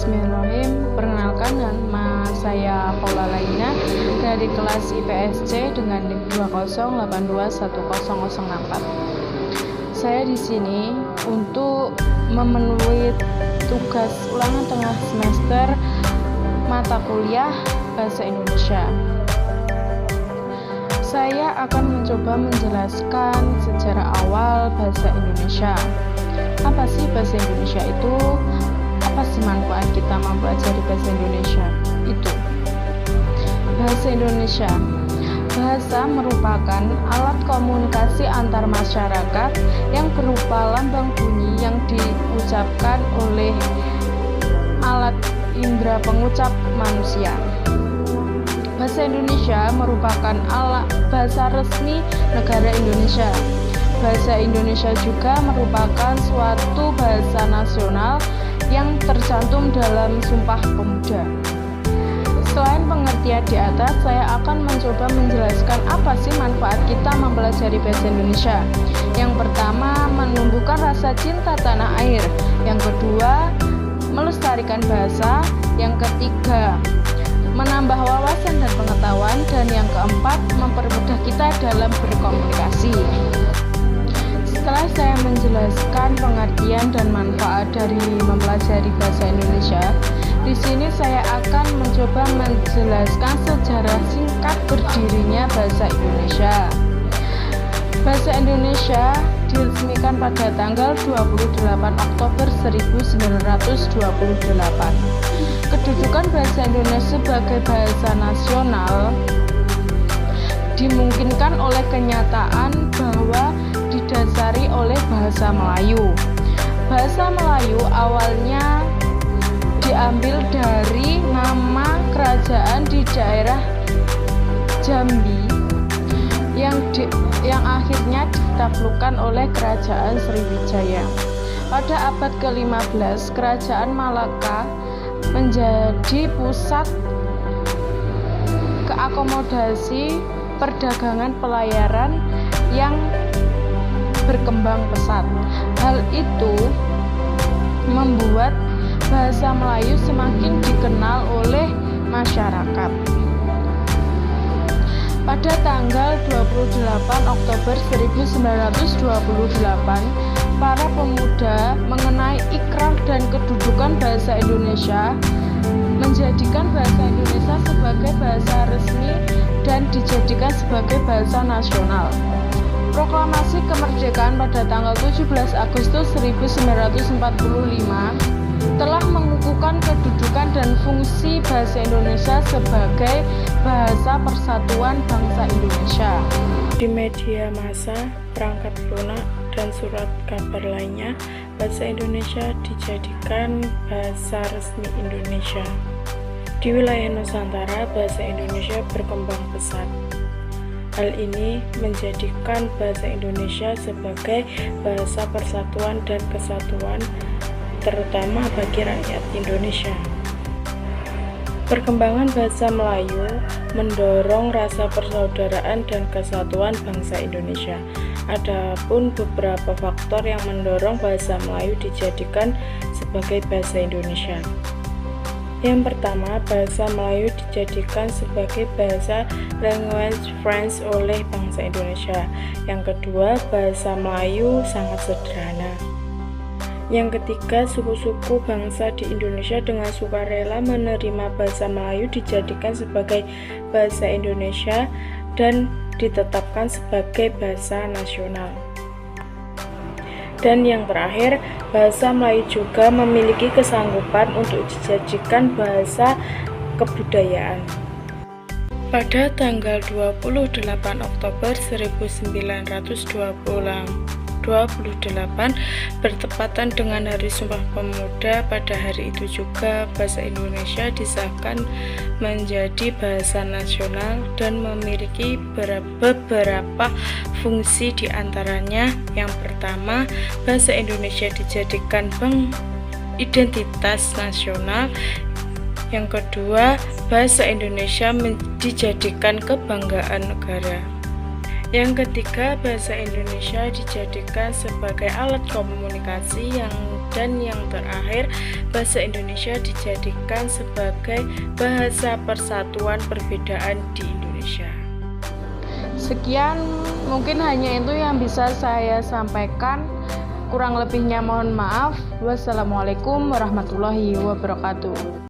Bismillahirrahmanirrahim. Perkenalkan, nama saya Paula Laina dari kelas IPSC dengan NIM 208210064. Saya di sini untuk memenuhi tugas ulangan tengah semester mata kuliah Bahasa Indonesia. Saya akan mencoba menjelaskan sejarah awal bahasa Indonesia. Apa sih bahasa Indonesia itu? Apa sih manfaat kita mempelajari bahasa Indonesia? Itu bahasa Indonesia. Bahasa merupakan alat komunikasi antar masyarakat yang berupa lambang bunyi yang diucapkan oleh alat indera pengucap manusia. Bahasa Indonesia merupakan alat bahasa resmi negara Indonesia. Bahasa Indonesia juga merupakan suatu bahasa nasional yang tercantum dalam Sumpah Pemuda. Selain pengertian di atas, saya akan mencoba menjelaskan apa sih manfaat kita mempelajari bahasa Indonesia. Yang pertama, menumbuhkan rasa cinta tanah air. Yang kedua, melestarikan bahasa. Yang ketiga, menambah wawasan dan pengetahuan. Dan yang keempat, mempermudah kita dalam berkomunikasi. Setelah saya menjelaskan pengertian dan manfaat dari mempelajari bahasa Indonesia, di sini saya akan mencoba menjelaskan sejarah singkat berdirinya bahasa Indonesia. Bahasa Indonesia diresmikan pada tanggal 28 Oktober 1928. Kedudukan bahasa Indonesia sebagai bahasa nasional dimungkinkan oleh kenyataan bahwa didasari oleh bahasa Melayu. Bahasa Melayu awalnya diambil dari nama kerajaan di daerah Jambi yang akhirnya ditaklukkan oleh kerajaan Sriwijaya. Pada abad ke-15, kerajaan Malaka menjadi pusat keakomodasi perdagangan pelayaran yang berkembang pesat. Hal itu membuat bahasa Melayu semakin dikenal oleh masyarakat. Pada tanggal 28 Oktober 1928, para pemuda mengenai ikrar dan kedudukan bahasa Indonesia, menjadikan bahasa Indonesia sebagai bahasa resmi dan dijadikan sebagai bahasa nasional. Proklamasi kemerdekaan pada tanggal 17 Agustus 1945 telah mengukuhkan kedudukan dan fungsi bahasa Indonesia sebagai bahasa persatuan bangsa Indonesia. Di media massa, perangkat lunak, dan surat kabar lainnya, bahasa Indonesia dijadikan bahasa resmi Indonesia. Di wilayah Nusantara, bahasa Indonesia berkembang pesat. Hal ini menjadikan bahasa Indonesia sebagai bahasa persatuan dan kesatuan, terutama bagi rakyat Indonesia. Perkembangan bahasa Melayu mendorong rasa persaudaraan dan kesatuan bangsa Indonesia. Adapun beberapa faktor yang mendorong bahasa Melayu dijadikan sebagai bahasa Indonesia. Yang pertama, bahasa Melayu dijadikan sebagai bahasa language French oleh bangsa Indonesia. Yang kedua, bahasa Melayu sangat sederhana. Yang ketiga, suku-suku bangsa di Indonesia dengan sukarela menerima bahasa Melayu dijadikan sebagai bahasa Indonesia dan ditetapkan sebagai bahasa nasional. Dan yang terakhir, bahasa Melayu juga memiliki kesanggupan untuk dijadikan bahasa kebudayaan. Pada tanggal 28 Oktober 1928 bertepatan dengan Hari Sumpah Pemuda, pada hari itu juga bahasa Indonesia disahkan menjadi bahasa nasional dan memiliki beberapa fungsi, diantaranya yang pertama, bahasa Indonesia dijadikan bank identitas nasional. Yang kedua, bahasa Indonesia dijadikan kebanggaan negara. Yang ketiga, bahasa Indonesia dijadikan sebagai alat komunikasi yang Dan yang terakhir, bahasa Indonesia dijadikan sebagai bahasa persatuan perbedaan di Indonesia. Sekian, mungkin hanya itu yang bisa saya sampaikan. Kurang lebihnya mohon maaf. Wassalamualaikum warahmatullahi wabarakatuh.